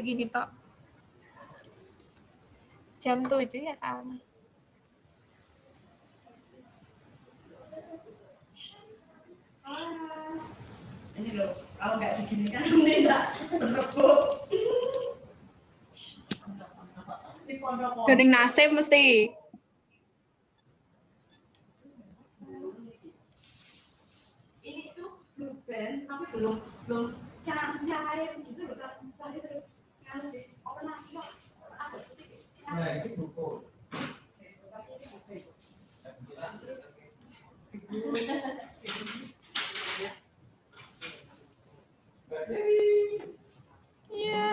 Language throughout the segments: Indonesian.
segini tok. Jam 7 ya sama. Ini loh, kalau nggak begini kan tidak berebut. Gening nasib mesti. Ini tuh grup band tapi belum cair gitu loh, tadi terus kalau di open lagi kok ada titik. Nah, ini buku. Iya.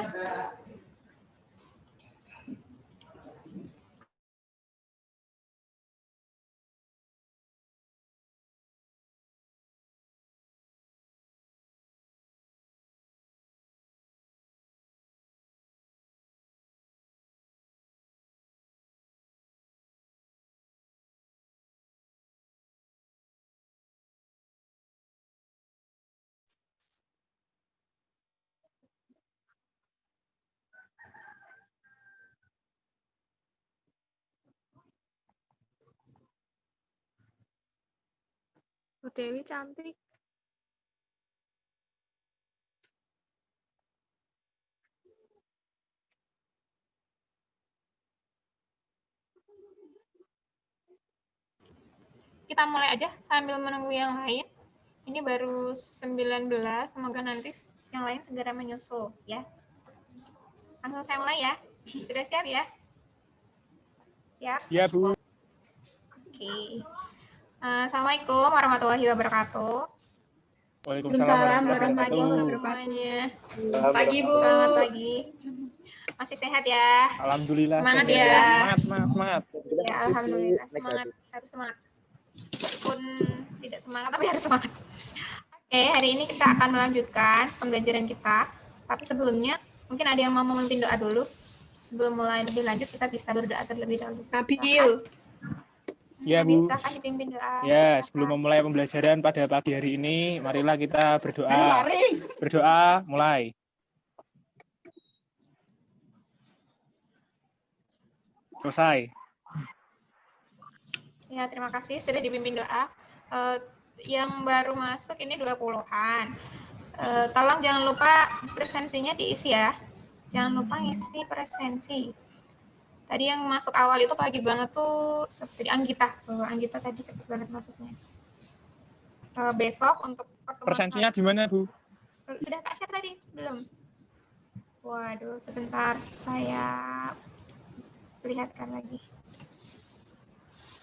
Bu Dewi cantik. Kita mulai aja sambil menunggu yang lain. Ini baru 19, semoga nanti yang lain segera menyusul ya. Langsung saya mulai ya. Sudah siap ya? Siap? Ya, Bu. Oke. Assalamualaikum warahmatullahi wabarakatuh. Waalaikumsalam Selamat pagi warahmatullahi semuanya. Pagi, Bu. Selamat pagi. Masih sehat ya? Alhamdulillah. Semangat sehat. ya. Semangat. Ya, alhamdulillah semangat, harus semangat. Meskipun tidak semangat tapi harus semangat. Oke, hari ini kita akan melanjutkan pembelajaran kita. Tapi sebelumnya mungkin ada yang mau memimpin doa dulu. Sebelum mulai lebih lanjut kita bisa berdoa terlebih dahulu. Nabil. Ya, Bu. Bisa kan dipimpin doa. Ya, sebelum memulai pembelajaran pada pagi hari ini, marilah kita berdoa. Berdoa, mulai. Selesai. Ya, terima kasih sudah dipimpin doa. Yang baru masuk ini 20-an. Tolong jangan lupa presensinya diisi ya. Jangan lupa isi presensi. Tadi yang masuk awal itu pagi banget tuh seperti Anggita. Anggita tadi cepet banget masuknya. Besok untuk pertemuan Presensinya di mana, Bu? sudah Kak share tadi? Belum? Waduh, sebentar saya perlihatkan lagi.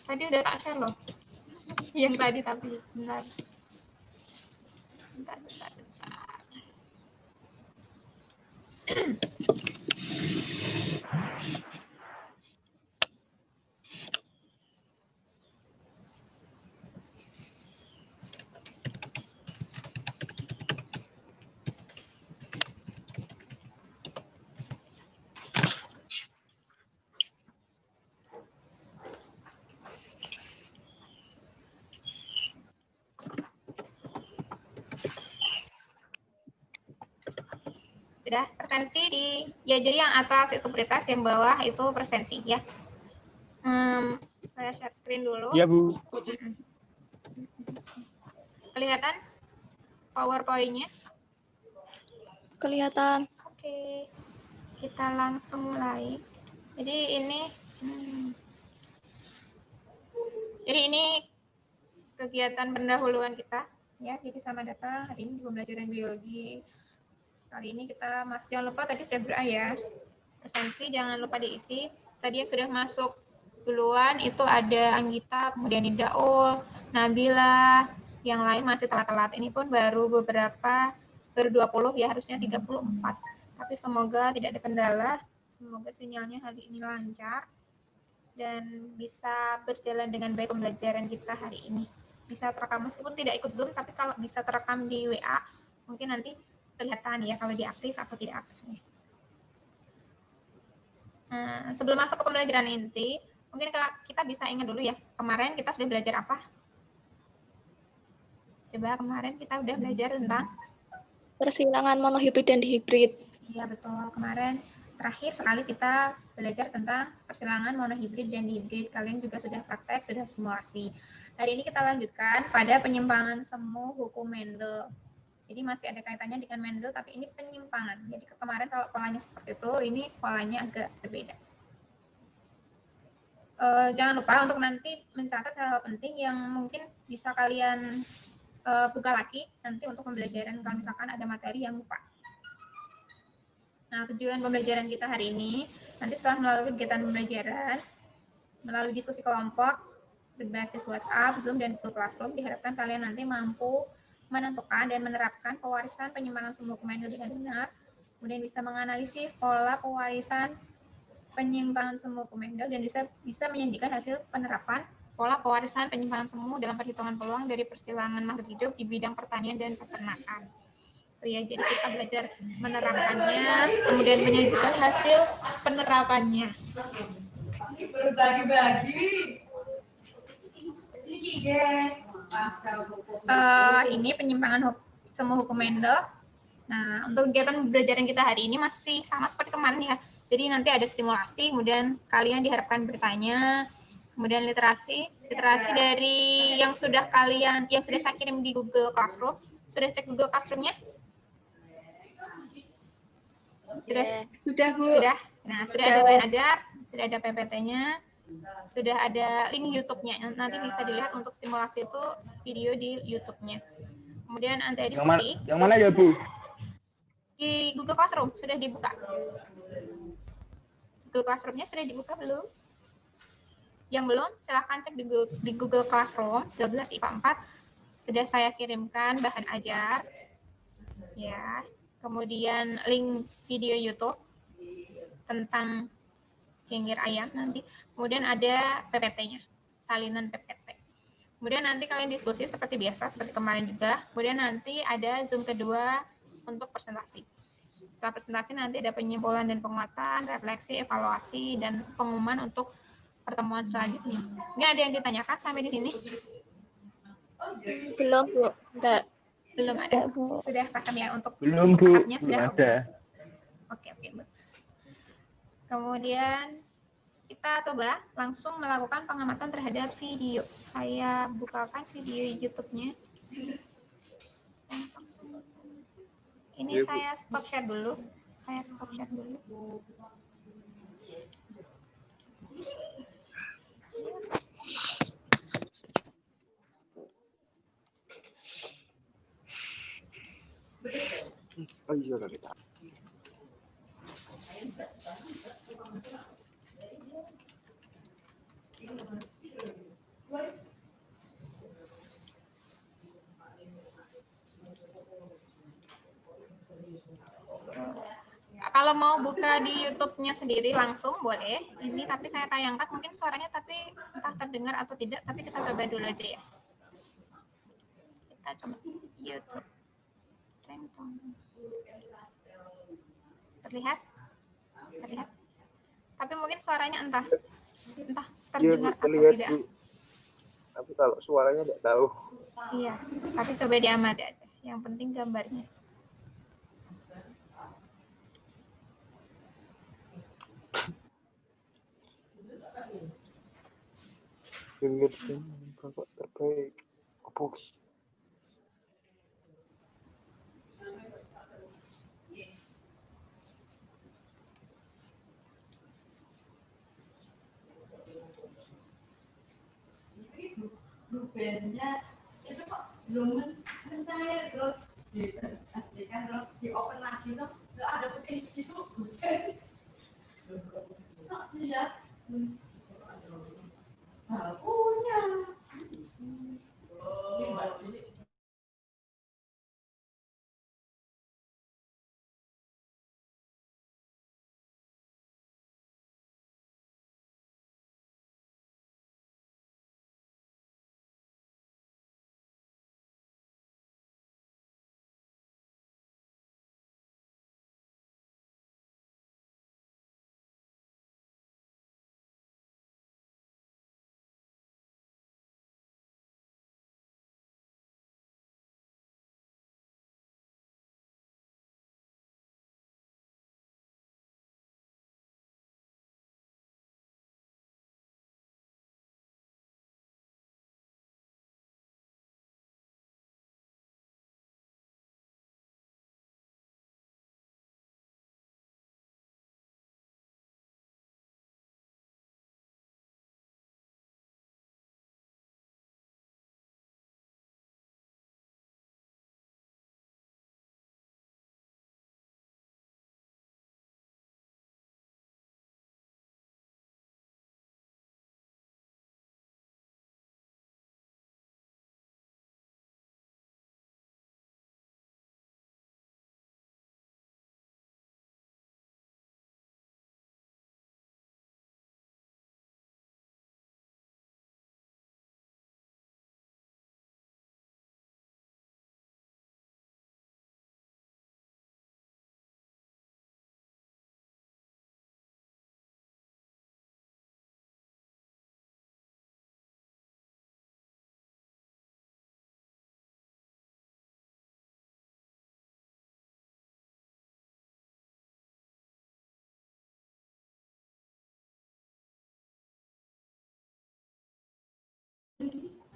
Tadi udah tak share loh. Yang tadi tapi bentar. Bentar. Sudah presensi ya, jadi yang atas itu prioritas, yang bawah itu presensi ya. Saya share screen dulu. Ya, Bu. Kelihatan PowerPoint-nya? Kelihatan. Oke, kita langsung mulai. Jadi ini kegiatan pendahuluan kita ya. Jadi selamat datang hari ini di pembelajaran biologi. Kali ini kita jangan lupa tadi sudah berdoa ya. Presensi jangan lupa diisi. Tadi yang sudah masuk duluan itu ada Anggita, kemudian Idaul, Nabila, yang lain masih telat-telat. Ini pun baru 20 ya, harusnya 34. Tapi semoga tidak ada kendala. Semoga sinyalnya hari ini lancar dan bisa berjalan dengan baik pembelajaran kita hari ini. Bisa terekam meskipun tidak ikut Zoom, tapi kalau bisa terekam di WA, mungkin nanti kelihatan ya kalau diaktif atau tidak aktifnya. Sebelum masuk ke pembelajaran inti, mungkin kita bisa ingat dulu ya, kemarin kita sudah belajar apa? Coba kemarin kita sudah belajar tentang Persilangan monohibrid dan dihibrid. Ya betul, kemarin terakhir sekali kita belajar tentang persilangan monohibrid dan dihibrid. Kalian juga sudah praktek, sudah simulasi. Hari ini kita lanjutkan pada penyimpangan semu hukum Mendel. Jadi masih ada kaitannya dengan Mendel, tapi ini penyimpangan. Jadi kemarin kalau polanya seperti itu, ini polanya agak berbeda. Jangan lupa untuk nanti mencatat hal penting yang mungkin bisa kalian buka lagi nanti untuk pembelajaran kalau misalkan ada materi yang lupa. Nah, tujuan pembelajaran kita hari ini, nanti setelah melalui kegiatan pembelajaran, melalui diskusi kelompok, berbasis WhatsApp, Zoom, dan Google Classroom, diharapkan kalian nanti mampu menentukan dan menerapkan pewarisan penyimpangan semu hukum Mendel dengan benar, kemudian bisa menganalisis pola pewarisan penyimpangan semu hukum Mendel, dan bisa menyajikan hasil penerapan pola pewarisan penyimpangan semu dalam perhitungan peluang dari persilangan makhluk hidup di bidang pertanian dan peternakan. Ya, jadi kita belajar menerapkannya, kemudian menyajikan hasil penerapannya. Berbagi-bagi. Ini penyimpangan semu hukum Mendel. Nah, untuk kegiatan pembelajaran kita hari ini masih sama seperti kemarin ya. Jadi nanti ada stimulasi, kemudian kalian diharapkan bertanya, kemudian literasi dari yang sudah saya kirim di Google Classroom. Sudah cek Google Classroom-nya? Sudah, Bu. Sudah. Nah, sudah ada bahan ajar, sudah ada PPT-nya, sudah ada link YouTube-nya. Nanti bisa dilihat untuk stimulasi itu video di YouTube-nya. Kemudian nanti ada diskusi. Yang mana ya, Bu? Di Google Classroom sudah dibuka. Google Classroom-nya sudah dibuka belum? Yang belum, silahkan cek di Google Classroom 12 IPA 4. Sudah saya kirimkan bahan ajar. Ya. Kemudian link video YouTube tentang cengkir ayam nanti. Kemudian ada PPT-nya, salinan PPT. Kemudian nanti kalian diskusi seperti biasa, seperti kemarin juga. Kemudian nanti ada Zoom kedua untuk presentasi. Setelah presentasi nanti ada penyimpulan dan penguatan, refleksi, evaluasi, dan pengumuman untuk pertemuan selanjutnya. Ini ada yang ditanyakan sampai di sini? Belum, Bu. Enggak. Belum ada. Sudah paham ya untuk Belum, Bu. tahapnya sudah ada. Oke, bagus. Kemudian kita coba langsung melakukan pengamatan terhadap video. Saya bukakan video YouTube-nya. Ini saya stop share dulu. Oh iya, kita. Kalau mau buka di YouTube-nya sendiri langsung boleh. Ini tapi saya tayangkan mungkin suaranya tapi entah terdengar atau tidak, tapi kita coba dulu aja ya. Kita coba YouTube. Terlihat? Tapi mungkin suaranya entah terdengar Ya, atau tidak. Bu. Tapi kalau suaranya tidak tahu. Iya, tapi coba diamati aja. Yang penting gambarnya. Dengerin Bapak terbaik. Apa? Blueberry-nya itu kok belum mencair, terus dipastikan terus di open lagi tuh ada putih itu blueberry. Iya. Punya.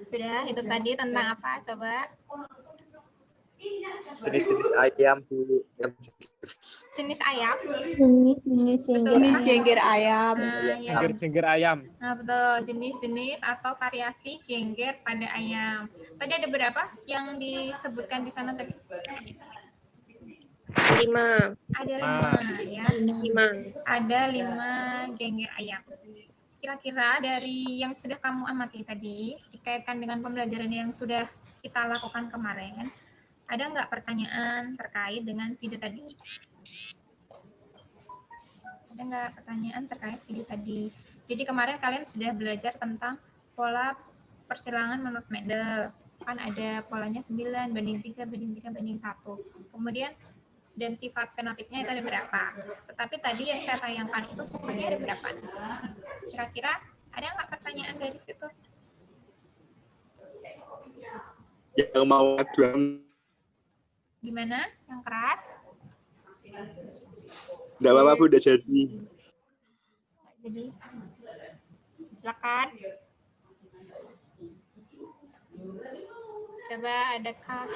Sudah, itu tadi tentang apa? Coba. Jenis-jenis ayam dulu. Jenis ayam. Jenis jengger ayam. Nah, ya. Jengger ayam. Nah, betul. Jenis-jenis atau variasi jengger pada ayam. Tadi ada berapa yang disebutkan di sana tadi? 5. Ada 5 ya. 5. Ada 5 jengger ayam. Kira-kira dari yang sudah kamu amati tadi, dikaitkan dengan pembelajaran yang sudah kita lakukan kemarin, ada nggak pertanyaan terkait dengan video tadi? Ada nggak pertanyaan terkait video tadi? Jadi kemarin kalian sudah belajar tentang pola persilangan menurut Mendel. Kan ada polanya 9, banding 3, banding 3, banding 1. Kemudian dan sifat fenotipnya itu ada berapa. Tetapi tadi yang saya tayangkan itu sifatnya ada berapa. Kira-kira ada nggak pertanyaan dari situ? Yang mau aduan. Gimana? Yang keras? Enggak apa-apa, Bu, udah jadi. Jadi, silakan. Coba adakah?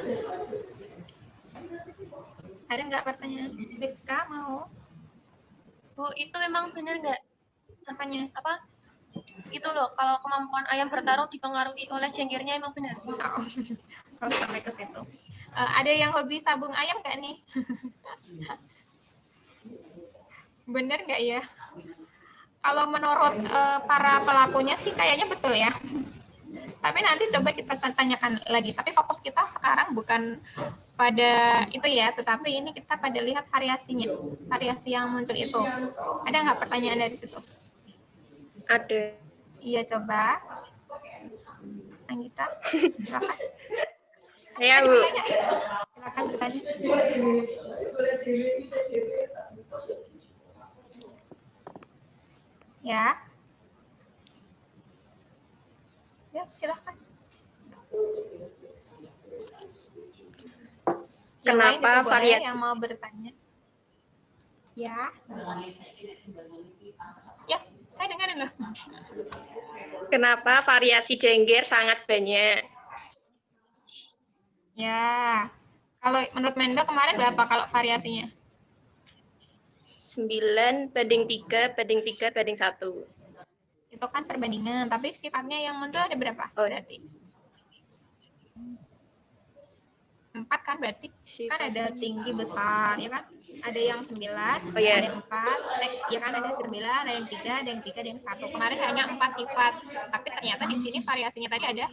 Ada nggak pertanyaan? Rizka mau? Bu, itu memang benar nggak? Apanya? Apa? Itu loh, kalau kemampuan ayam bertarung dipengaruhi oleh jenggernya emang benar. Oh, kalau sampai ke situ. Ada yang hobi sabung ayam nggak nih? Bener nggak ya? Kalau menurut para pelakunya sih kayaknya betul ya. Tapi nanti coba kita tanyakan lagi. Tapi fokus kita sekarang bukan pada itu ya, tetapi ini kita pada lihat variasinya, variasi yang muncul itu. Ada nggak pertanyaan dari situ? Ada. Iya, coba. Anggita, silakan. Ya, Bu. Silakan bertanya. Ya. Ya, silakan. Kenapa variasi yang mau bertanya? Ya. Ya, saya dengarin loh. Kenapa variasi jengger sangat banyak? Ya. Kalau menurut Mendel kemarin berapa kalau variasinya? 9 banding 3 banding 3 banding 1. Itu kan perbandingan, tapi sifatnya yang muncul ada berapa? Oh, berarti 4 kan berarti? Kan ada tinggi besar, ya kan? Ada yang 9, Oh, ya. ada yang 4, ya kan ada 9, ada yang 3, ada yang 3, ada yang 1. Kemarin hanya 4 sifat, tapi ternyata di sini variasinya tadi ada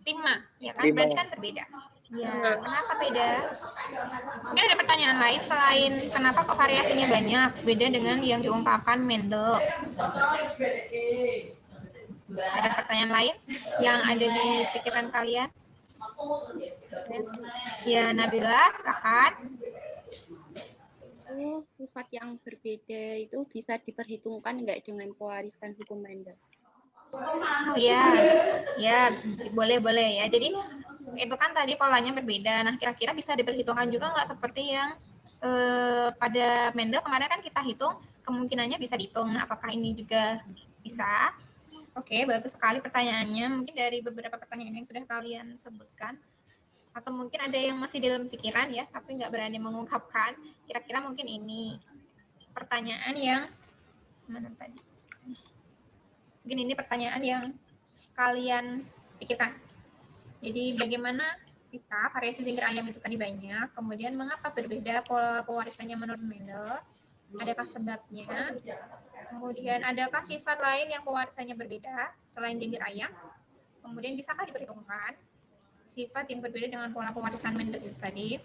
5, ya kan? 5. Berarti kan berbeda. Ya, kenapa beda? Mungkin ada pertanyaan lain selain kenapa kok variasinya banyak, beda dengan yang diungkapkan Mendel. Ada pertanyaan lain yang ada di pikiran kalian? Ya, Nabila, silakan. Sifat yang berbeda itu bisa diperhitungkan nggak dengan pewarisan hukum Mendel? Oh ya, ya boleh ya. Jadi itu kan tadi polanya berbeda. Nah, kira-kira bisa diperhitungkan juga nggak seperti yang pada Mendel kemarin kan kita hitung kemungkinannya bisa dihitung. Nah, apakah ini juga bisa? Oke, bagus sekali pertanyaannya. Mungkin dari beberapa pertanyaan yang sudah kalian sebutkan, atau mungkin ada yang masih di dalam pikiran ya, tapi nggak berani mengungkapkan. Kira-kira mungkin ini pertanyaan yang mana tadi? Mungkin ini pertanyaan yang kalian pikirkan. Jadi bagaimana bisa variasi jengger ayam itu tadi banyak, kemudian mengapa berbeda pola pewarisannya menurut Mendel? Adakah sebabnya? Kemudian adakah sifat lain yang pewarisannya berbeda selain jengger ayam? Kemudian bisakah diperhitungkan sifat yang berbeda dengan pola pewarisan Mendel itu tadi?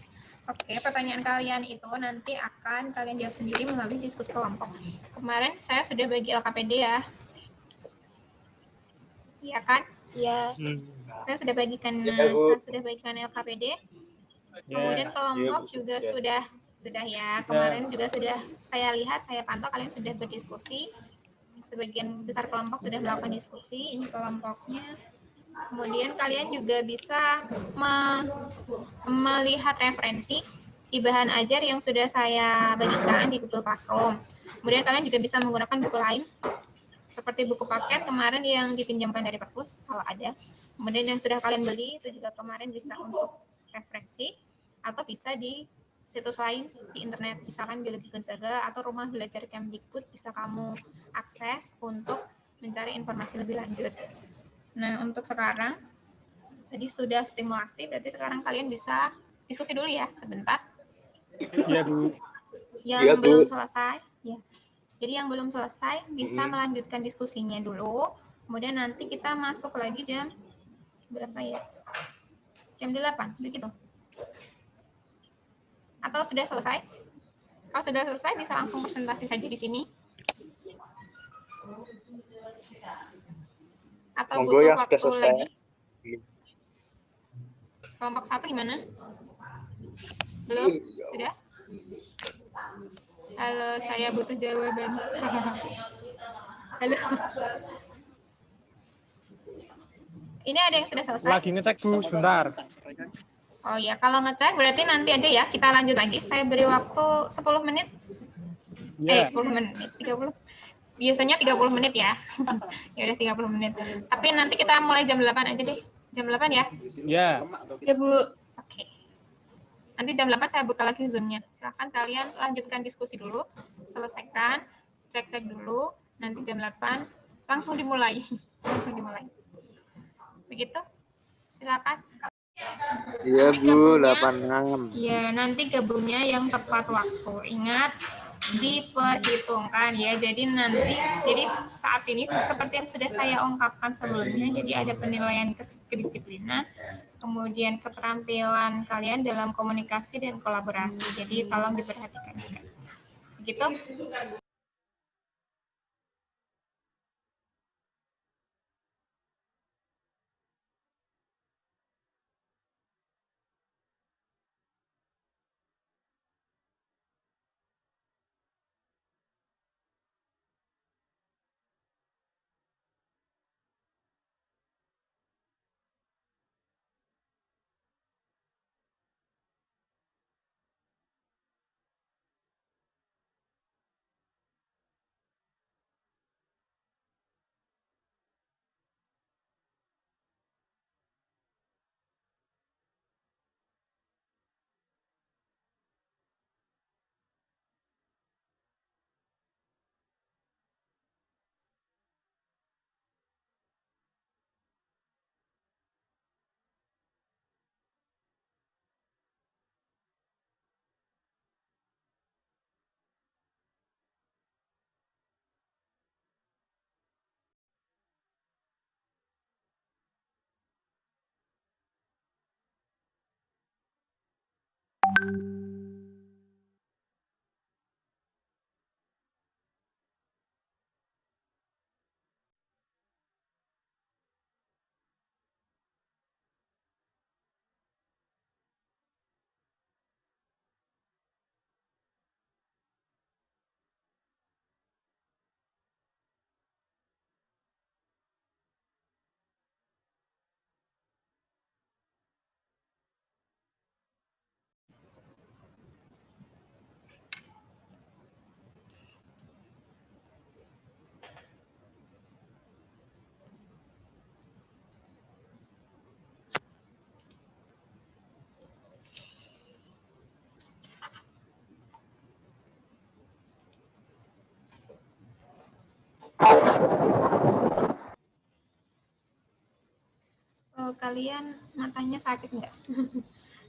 Oke, pertanyaan kalian itu nanti akan kalian jawab sendiri melalui diskusi kelompok. Kemarin saya sudah bagi LKPD ya. Iya kan? Iya. Saya sudah bagikan LKPD. Kemudian kelompok juga sudah ya. Kemarin juga sudah saya lihat, saya pantau kalian sudah berdiskusi. Sebagian besar kelompok sudah melakukan diskusi. Ini kelompoknya. Kemudian kalian juga bisa melihat referensi di bahan ajar yang sudah saya bagikan di Google Classroom. Kemudian kalian juga bisa menggunakan buku lain seperti buku paket kemarin yang dipinjamkan dari perpus kalau ada. Kemudian yang sudah kalian beli itu juga kemarin bisa untuk referensi atau bisa di situs lain di internet, misalkan Biologi Gonzaga atau Rumah Belajar Kemdikbud bisa kamu akses untuk mencari informasi lebih lanjut. Nah, untuk sekarang tadi sudah stimulasi, berarti sekarang kalian bisa diskusi dulu ya sebentar. Iya, Bu. Yang Iya, Bu. belum selesai, ya. Jadi yang belum selesai bisa melanjutkan diskusinya dulu. Kemudian nanti kita masuk lagi jam berapa ya? Jam 8, begitu. Atau sudah selesai? Kalau sudah selesai bisa langsung presentasi saja di sini. Atau Monggo butuh yang waktu sudah selesai. lagi? Kelompok 1 gimana? Belum? Sudah? Halo, saya butuh jawaban. Halo. Ini ada yang sudah selesai? Lagi ngecek, Bu, sebentar. Oh ya, kalau ngecek berarti nanti aja ya, kita lanjut lagi. Saya beri waktu 10 menit. Ya. 10 menit, 30. Biasanya 30 menit ya. Ya udah 30 menit. Tapi nanti kita mulai jam 8 aja deh. Jam 8 ya? Ya. Ya, Bu. Oke. Nanti jam 8 saya buka lagi Zoom-nya. Silahkan kalian lanjutkan diskusi dulu. Selesaikan, cek-cek dulu. Nanti jam 8 langsung dimulai. Langsung dimulai. Begitu? Silakan. Iya, Nanti Bu, gabungnya- 86. Ya, nanti gabungnya yang tepat waktu. Ingat, diperhitungkan ya. Jadi saat ini seperti yang sudah saya ungkapkan sebelumnya, jadi ada penilaian kedisiplinan, kemudian keterampilan kalian dalam komunikasi dan kolaborasi. Jadi tolong diperhatikan juga. Begitu? Kalian matanya sakit nggak?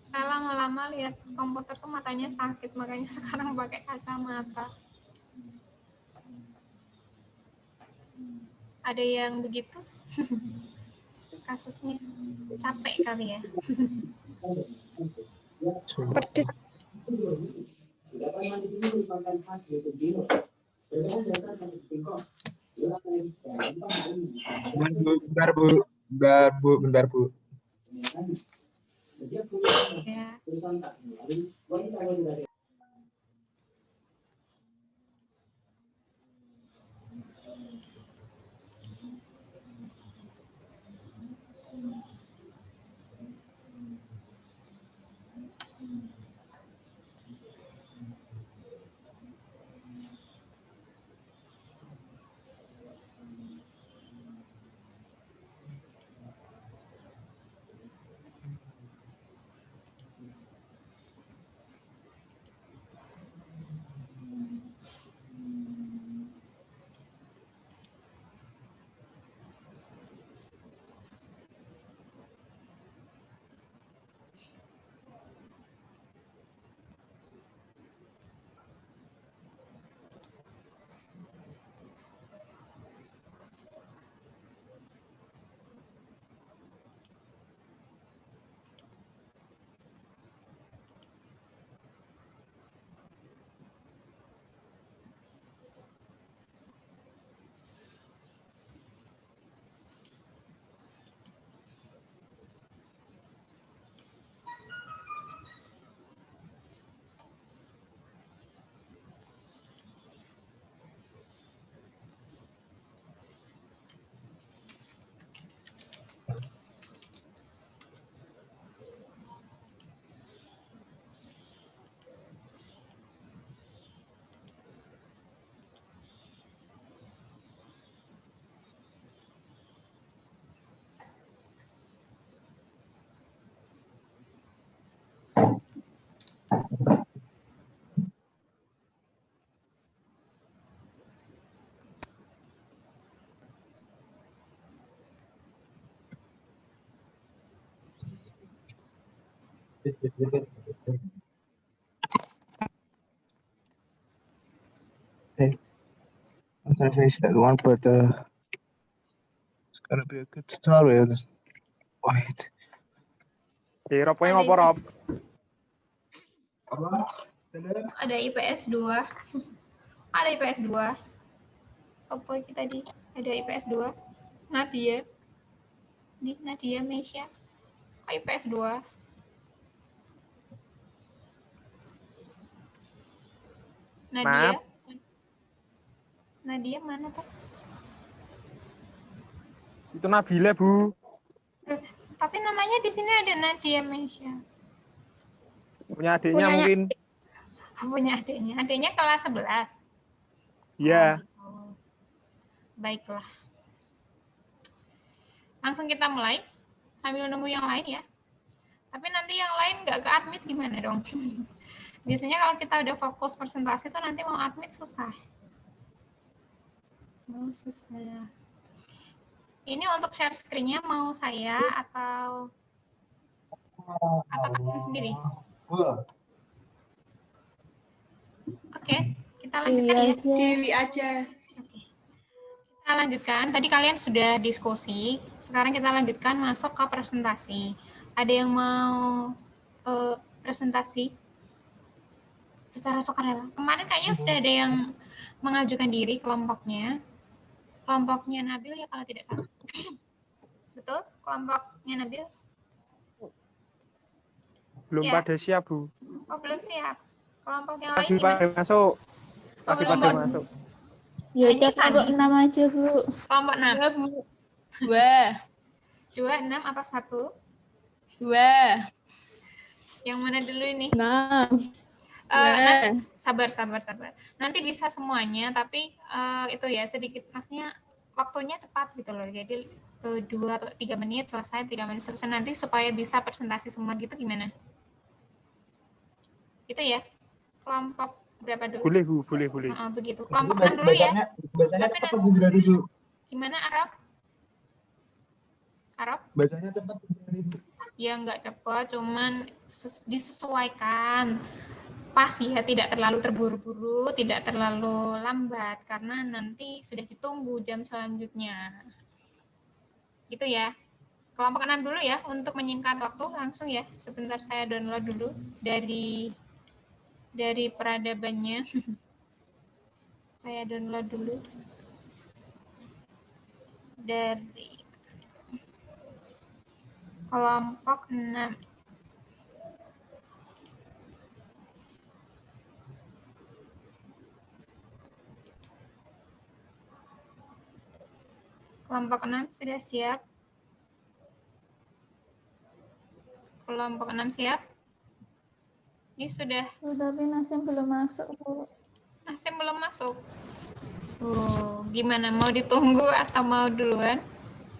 Saya lama-lama lihat komputer tuh matanya sakit, makanya sekarang pakai kacamata. Ada yang begitu? Kasusnya capek kali ya? Pedes. Bentar, Bu. Bentar, Bu. Ya. Hey, I'm gonna finish that one, but it's gonna be a good story. Wait. Rob, Ada ngopo Rob? Apa? Ada IPS 2. Ada IPS 2. Sopo iki tadi? Ada IPS 2. Nadia. Di Nadia Mesya. IPS 2. Nadia. Maaf. Nadia mana tuh? Itu Nabila, Bu. Tapi namanya di sini ada Nadia Mesya. Punya adiknya mungkin. Punya adiknya. Adiknya kelas 11. Iya. Oh. Baiklah. Langsung kita mulai sambil nunggu yang lain ya. Tapi nanti yang lain nggak ke admit gimana dong? Biasanya kalau kita udah fokus presentasi tuh nanti mau admit susah. Susah. Ini untuk share screen-nya mau saya atau kalian sendiri? Oke, kita lanjutkan ya. Dewi aja. Kita lanjutkan. Tadi kalian sudah diskusi. Sekarang kita lanjutkan masuk ke presentasi. Ada yang mau presentasi secara sukarela? Kemarin kayaknya sudah ada yang mengajukan diri kelompoknya. Kelompoknya Nabil ya kalau tidak salah. Betul? Kelompoknya Nabil? Belum Ya. pada siap, Bu. Oh, belum siap. Kelompok yang lain Lagi gimana? pada masuk. Oh, Lagi belum. pada masuk. Ya, Ini kelompok Fani. 6 aja, Bu. Kelompok 6. Dua, Bu. Dua. 2, 6 apa 1? Dua. Yang mana dulu ini? Enam. Sabar. Nanti bisa semuanya, tapi itu ya sedikit, maksudnya waktunya cepat gitu loh. Jadi 2 atau 3 menit selesai, 3 menit selesai nanti supaya bisa presentasi semua gitu gimana? Itu ya. Kelompok berapa dulu? Boleh, Bu. Boleh. Begitu. Kelompok 6 dulu ya. Bacanya Tapi cepat atau berarti, Bu? Gimana Araf? Bacanya cepat atau berarti, Bu? Ya nggak cepat, cuman disesuaikan. Pas ya, tidak terlalu terburu-buru, tidak terlalu lambat, karena nanti sudah ditunggu jam selanjutnya. Gitu ya. Kelompok 6 dulu ya, untuk menyingkat waktu langsung ya. Sebentar saya download dulu dari peradabannya. Saya download dulu. Dari kelompok 6. Kelompok 6 sudah siap? Kelompok 6 siap? Ini sudah. Tapi Nasim belum masuk, Bu. Nasim belum masuk. Gimana? Mau ditunggu atau mau duluan?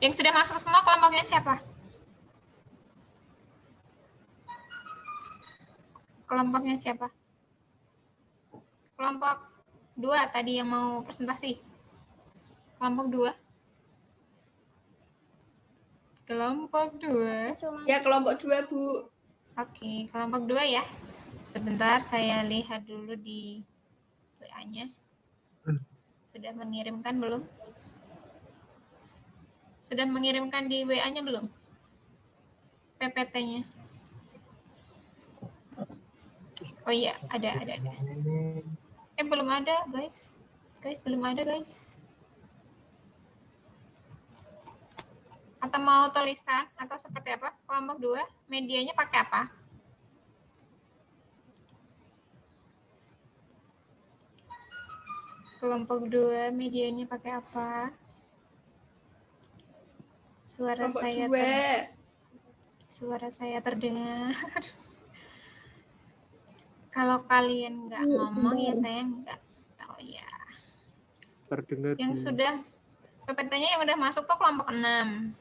Yang sudah masuk semua kelompoknya siapa? Kelompoknya siapa? Kelompok 2 tadi yang mau presentasi. Kelompok 2. Kelompok 2. Ya, kelompok 2, Bu. Oke, kelompok 2 ya. Sebentar saya lihat dulu di WA-nya. Sudah mengirimkan belum? Sudah mengirimkan di WA-nya belum? PPT-nya. Oh iya, ada. Belum ada, guys. Belum ada, guys. Atau mau tulisan atau seperti apa? Kelompok 2, medianya pakai apa? Kelompok 2, medianya pakai apa? Suara saya terdengar. Kalau kalian nggak ngomong ya saya nggak tahu ya. Terdengar. Yang sudah PPT-nya yang udah masuk tuh kelompok 6.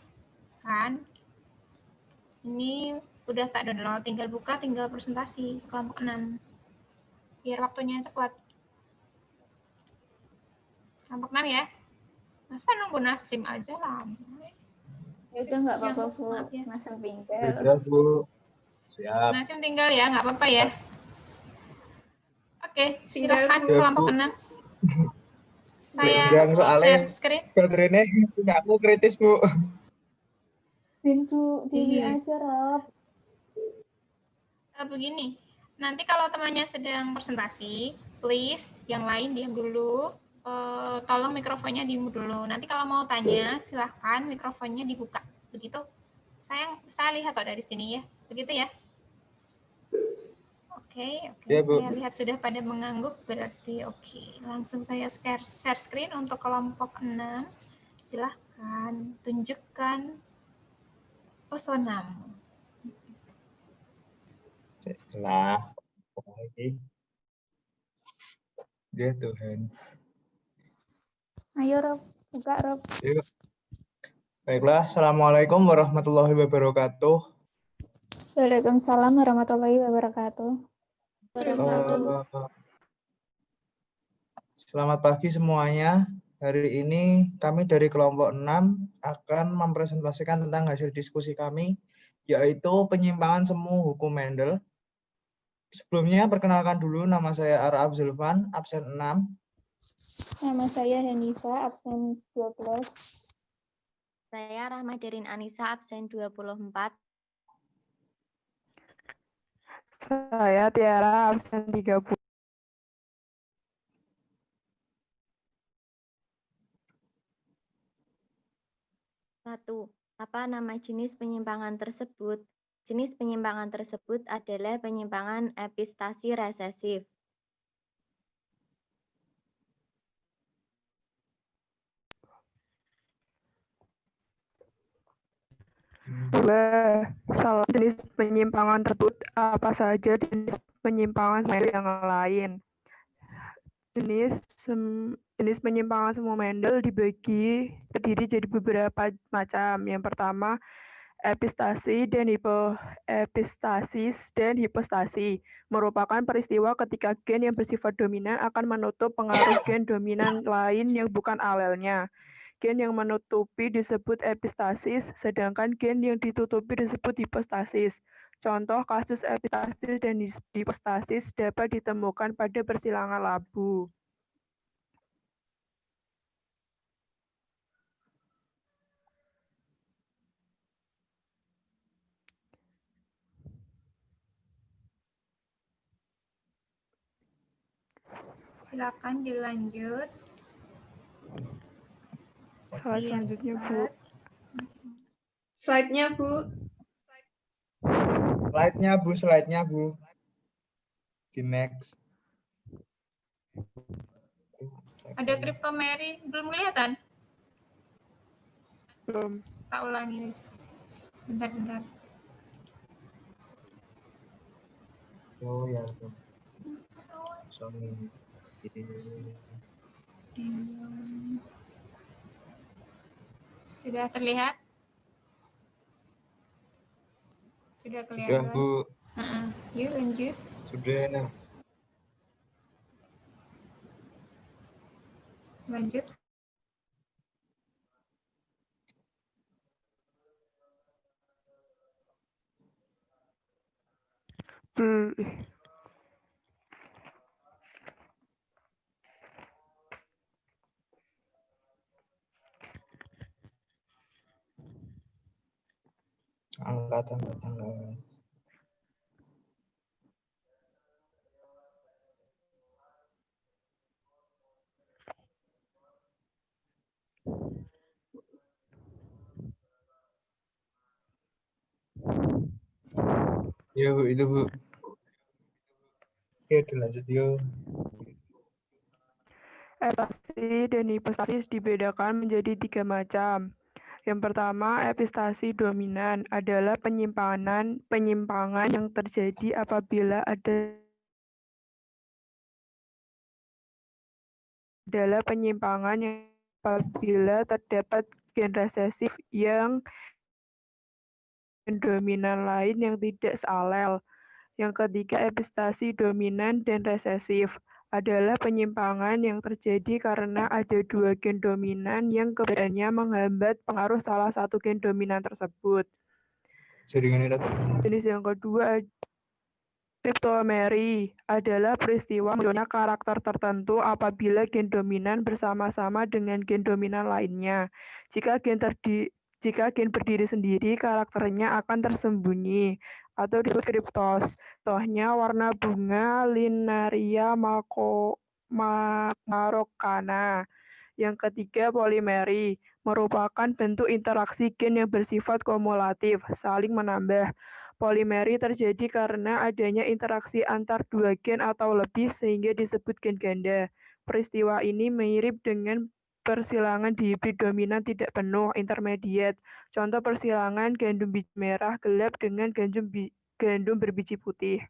Kan? Ini udah tak download, tinggal buka, tinggal presentasi kelompok 6. Biar waktunya cepat. Kelompok 6 ya. Masa nunggu Nasim aja lama? Ya udah nggak apa-apa, Bu. Maaf ya. Nasim pindah. Sudah, Bu. Siap. Nasim tinggal ya, nggak apa-apa ya. Oke, Tinggal, silakan Bu. kelompok 6. Saya Yang soalnya share screen. baterainya punya aku kritis, Bu. Bu, TV Iya. aja, Rob. Begini, nanti kalau temannya sedang presentasi, please yang lain diam dulu. Tolong mikrofonnya di-mute dulu. Nanti kalau mau tanya, silahkan mikrofonnya dibuka. Begitu. Saya lihat kok dari sini ya. Begitu ya. Oke. Ya, Bu. Saya lihat sudah pada mengangguk, berarti oke. Langsung saya share screen untuk kelompok 6. Silahkan tunjukkan personamu. Lah, lagi. Ya Tuhan. Ayo, Rob. Buka, Rob. Yuk. Baiklah, Assalamualaikum warahmatullahi wabarakatuh. Waalaikumsalam warahmatullahi wabarakatuh. Selamat pagi semuanya. Hari ini kami dari kelompok 6 akan mempresentasikan tentang hasil diskusi kami, yaitu penyimpangan semu hukum Mendel. Sebelumnya, perkenalkan dulu, nama saya Ara Zulfan, absen 6. Nama saya Hanifa, absen 12. Saya Rahmadirin Anissa, absen 24. Saya Tiara, absen 30. 1. Apa nama jenis penyimpangan tersebut? Jenis penyimpangan tersebut adalah penyimpangan epistasi resesif. Salah jenis penyimpangan tersebut apa saja jenis penyimpangan Mendel yang lain? Jenis penyimpangan semu Mendel terdiri jadi beberapa macam. Yang pertama, epistasi dan hipoepistasis dan hipostasi merupakan peristiwa ketika gen yang bersifat dominan akan menutup pengaruh gen dominan lain yang bukan alelnya. Gen yang menutupi disebut epistasis, sedangkan gen yang ditutupi disebut hipostasis. Contoh kasus epistasis dan hipostasis dapat ditemukan pada persilangan labu. Silakan dilanjut. Slide selanjutnya, Bu. Slide-nya, Bu. Slide-nya, Bu. Di next. Ada Crypto Mary, belum kelihatan? Belum. Tak ulangi, Miss. Bentar. Oh ya. Sorry. Sudah terlihat? Sudah Sudah, kelihatan? Bu. Yuk lanjut. Sudah. Lanjut. Angkat. Ya, Bu, itu, Bu. Oke, dilanjut yuk. Epistasi dan hipostasis dibedakan menjadi 3 macam. Yang pertama, epistasi dominan adalah penyimpangan yang terjadi apabila terdapat gen resesif yang dominan lain yang tidak sealel. Yang ketiga, epistasi dominan dan resesif adalah penyimpangan yang terjadi karena ada 2 gen dominan yang keberadaannya menghambat pengaruh salah satu gen dominan tersebut. Jenis yang kedua, kriptomeri adalah peristiwa munculnya karakter tertentu apabila gen dominan bersama-sama dengan gen dominan lainnya. Jika gen berdiri sendiri, karakternya akan tersembunyi atau disebut kriptos. Contohnya warna bunga Linaria marokana. Yang ketiga, polimeri merupakan bentuk interaksi gen yang bersifat kumulatif, saling menambah. Polimeri terjadi karena adanya interaksi antar dua gen atau lebih sehingga disebut gen ganda. Peristiwa ini mirip dengan persilangan dihibrid dominan tidak penuh, intermediate. Contoh persilangan gandum biji merah gelap dengan gandum berbiji putih.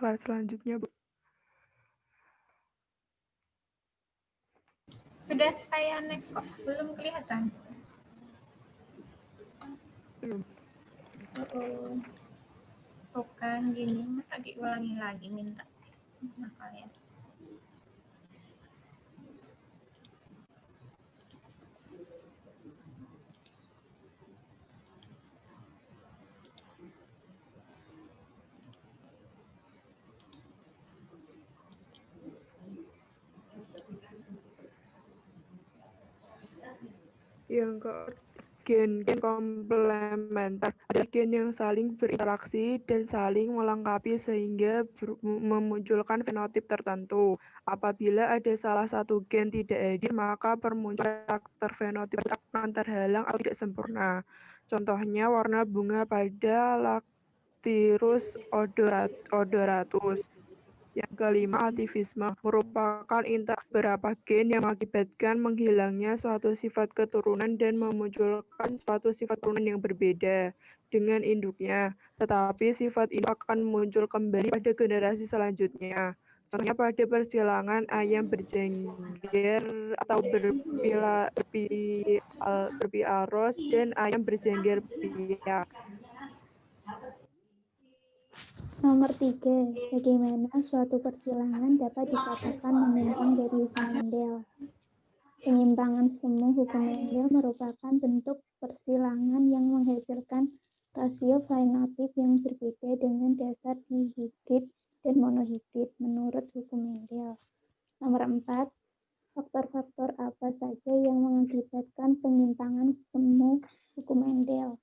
Slide selanjutnya, Bu. Sudah saya next kok, belum kelihatan. Belum. Tuh kan gini, masa diulangi lagi minta. Nah, kalian. Yang gen-gen komplementer adalah gen yang saling berinteraksi dan saling melengkapi sehingga memunculkan fenotip tertentu. Apabila ada salah satu gen tidak hadir, maka permunculan karakter fenotip akan terhalang atau tidak sempurna. Contohnya warna bunga pada Lactyrus odoratus. Yang kelima, ativisme merupakan interaksi beberapa gen yang mengakibatkan menghilangnya suatu sifat keturunan dan memunculkan suatu sifat turunan yang berbeda dengan induknya. Tetapi sifat ini akan muncul kembali pada generasi selanjutnya. Contohnya pada persilangan ayam berjengger atau berpiaros dan ayam berjengger piak. Nomor 3. Bagaimana suatu persilangan dapat dikatakan menyimpang dari hukum Mendel? Penyimpangan semu hukum Mendel merupakan bentuk persilangan yang menghasilkan rasio fenotip yang berbeda dengan dasar dihibrid dan monohibrid menurut hukum Mendel. Nomor 4. Faktor-faktor apa saja yang mengakibatkan penyimpangan semu hukum Mendel?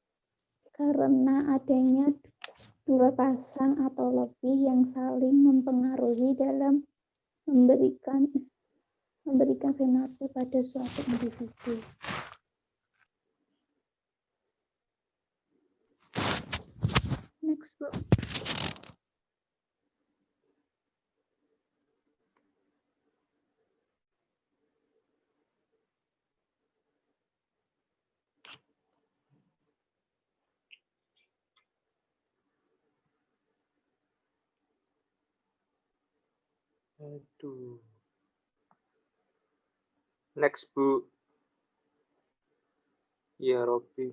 Karena adanya dua pasang atau lebih yang saling mempengaruhi dalam memberikan fenotip pada suatu individu. Next, Bu. Aduh. Next, Bu. Ya, Robi.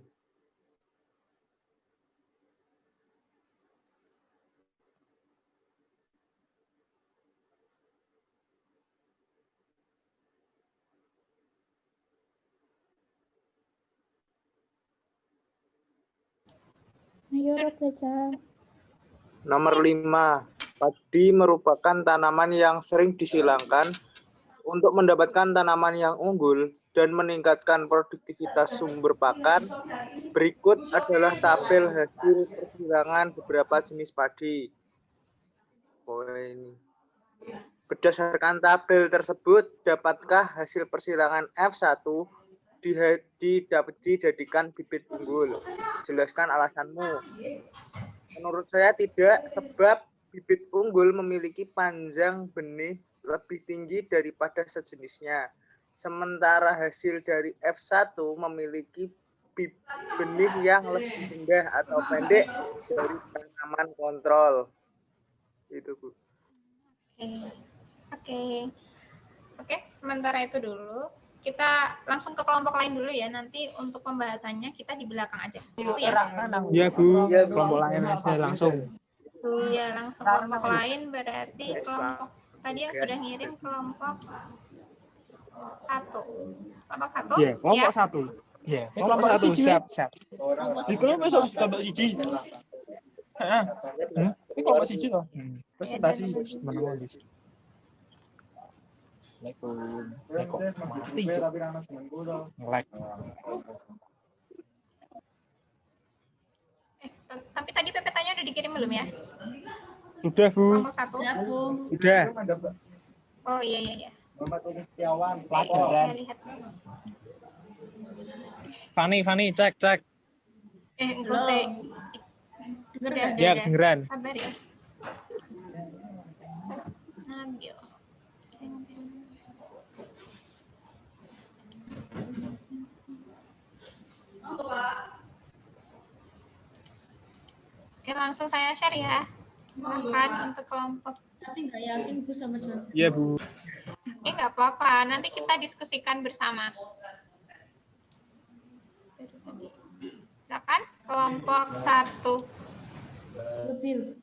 Ayo, Rob, baca. Nomor 5. Padi merupakan tanaman yang sering disilangkan untuk mendapatkan tanaman yang unggul dan meningkatkan produktivitas sumber pakan. Berikut adalah tabel hasil persilangan beberapa jenis padi. Ini. Berdasarkan tabel tersebut, dapatkah hasil persilangan F1 dijadikan bibit unggul? Jelaskan alasanmu. Menurut saya tidak, sebab bibit unggul memiliki panjang benih lebih tinggi daripada sejenisnya. Sementara hasil dari F1 memiliki benih yang lebih rendah atau pendek dari tanaman kontrol. Itu, Bu. Oke, sementara itu dulu. Kita langsung ke kelompok lain dulu ya. Nanti untuk pembahasannya kita di belakang aja. Gitu ya. Iya, Bu. Kelompok lain aja langsung. Ya, langsung kelompok lain berarti kelompok tadi yang sudah ngirim kelompok 1. Kelompok 1. Iya, kelompok 1. Iya, kelompok 1 siap. Di kelompok 1 kelompok 1. Heeh. Ini kelompok 1 loh. Presentasi menang di. Assalamualaikum. Mati. Nge-lag. Tapi tadi PPT-nya udah dikirim belum ya? Sudah, Bu. Kelompok 1. Sudah. Oh iya. Pelajaran. Saya lihat. Fani, cek. Engkau saya. Ya, kedengeran. Sabar ya. Ambil. Oke, langsung saya share ya. Silakan untuk kelompok. Tapi nggak yakin Bu sama jawaban. Iya, Bu. Nggak apa-apa, nanti kita diskusikan bersama. Silakan kelompok 1. Lebih.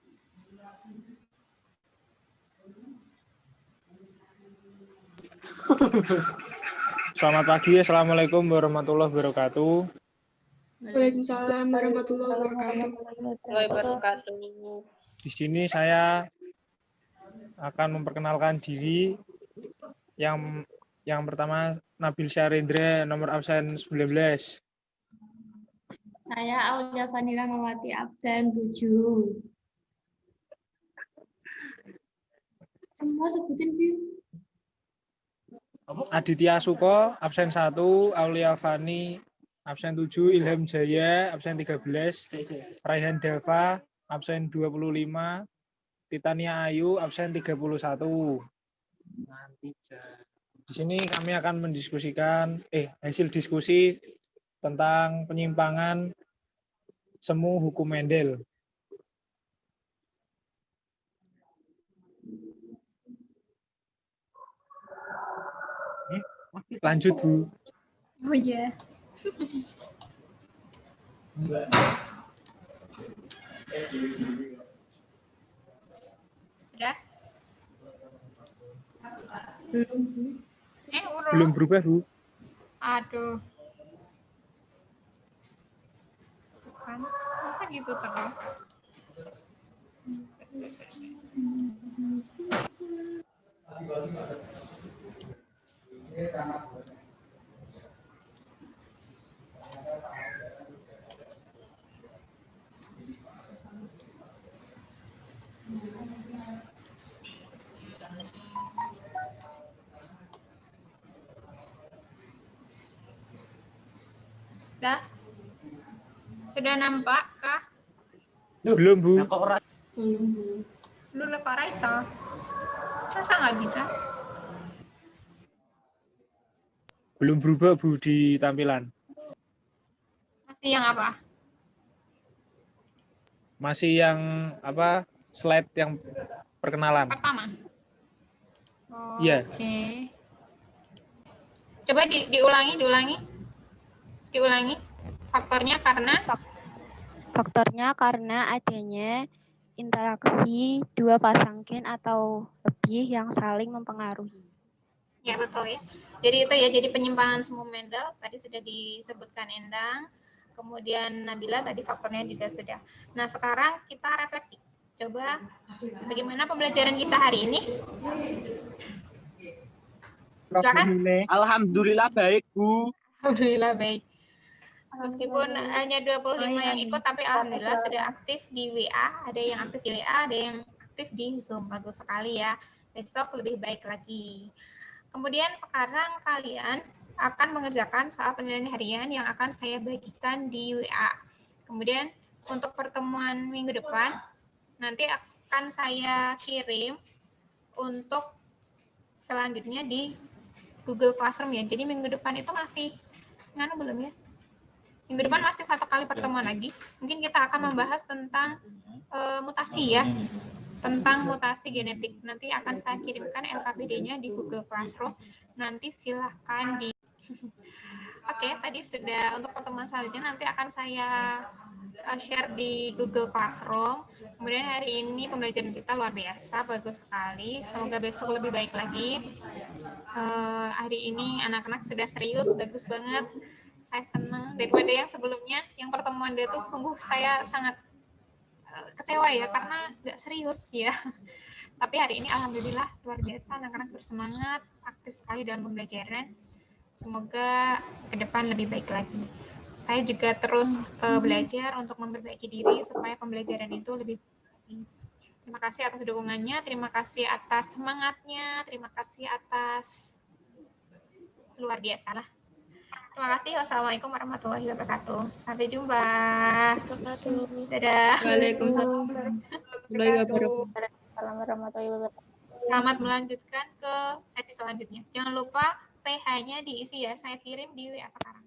Selamat pagi, Assalamualaikum warahmatullahi wabarakatuh. Waalaikumsalam warahmatullahi wabarakatuh. Di sini saya akan memperkenalkan diri. Yang pertama Nabil Syarindra, nomor absen 19. Saya Aulia Vanila Mawati, absen 7. Semua sebutin, Bu. Aditya Suko, absen 1, Aulia Fani, absen 7, Ilham Jaya, absen 13, Raihan Dava, absen 25, Titania Ayu, absen 31. Di sini kami akan mendiskusikan hasil diskusi tentang penyimpangan semu hukum Mendel. Lanjut, Bu. Oh iya. Sudah? Belum, Bu. Belum berubah, Bu. Aduh. Tuh kan, masa gitu terus? Sudah nampak kah? Belum, Bu. Belum, Bu. Lu kok Raisa? Masa nggak bisa? Belum berubah, Bu, di tampilan. Masih yang apa? Masih yang apa? Slide yang perkenalan. Pertama? Oh, Iya. Oke. Coba diulangi. Faktornya karena adanya interaksi dua pasang gen atau lebih yang saling mempengaruhi. Ya, betul ya. Jadi itu ya, jadi penyimpangan semu Mendel tadi sudah disebutkan Endang. Kemudian Nabila tadi faktornya juga sudah. Nah, sekarang kita refleksi. Coba bagaimana pembelajaran kita hari ini? Silakan. Alhamdulillah baik, Bu. Alhamdulillah baik. Meskipun hanya 25 yang ikut, tapi alhamdulillah sudah aktif di WA. Ada yang aktif di WA, ada yang aktif di Zoom. Bagus sekali ya. Besok lebih baik lagi. Kemudian sekarang kalian akan mengerjakan soal penilaian harian yang akan saya bagikan di WA. Kemudian untuk pertemuan minggu depan, nanti akan saya kirim untuk selanjutnya di Google Classroom ya. Jadi minggu depan itu masih, belum ya? Minggu depan masih 1 kali pertemuan lagi. Mungkin kita akan membahas tentang mutasi ya. Tentang mutasi genetik. Nanti akan saya kirimkan LKPD-nya di Google Classroom. Nanti silahkan di... Oke, tadi sudah untuk pertemuan selanjutnya nanti akan saya share di Google Classroom. Kemudian hari ini pembelajaran kita luar biasa, bagus sekali. Semoga besok lebih baik lagi. Hari ini anak-anak sudah serius, bagus banget. Saya senang daripada yang sebelumnya, yang pertemuan dia tuh sungguh saya sangat kecewa ya, karena nggak serius ya. Tapi hari ini alhamdulillah luar biasa, anak-anak bersemangat, aktif sekali dalam pembelajaran. Semoga ke depan lebih baik lagi. Saya juga terus belajar untuk memperbaiki diri supaya pembelajaran itu lebih baik. Terima kasih atas dukungannya, terima kasih atas semangatnya, terima kasih atas luar biasa lah. Terima kasih. Wassalamualaikum warahmatullahi wabarakatuh. Sampai jumpa. Dadah. Waalaikumsalam warahmatullahi wabarakatuh. Selamat melanjutkan ke sesi selanjutnya. Jangan lupa PH-nya diisi ya. Saya kirim di WA sekarang.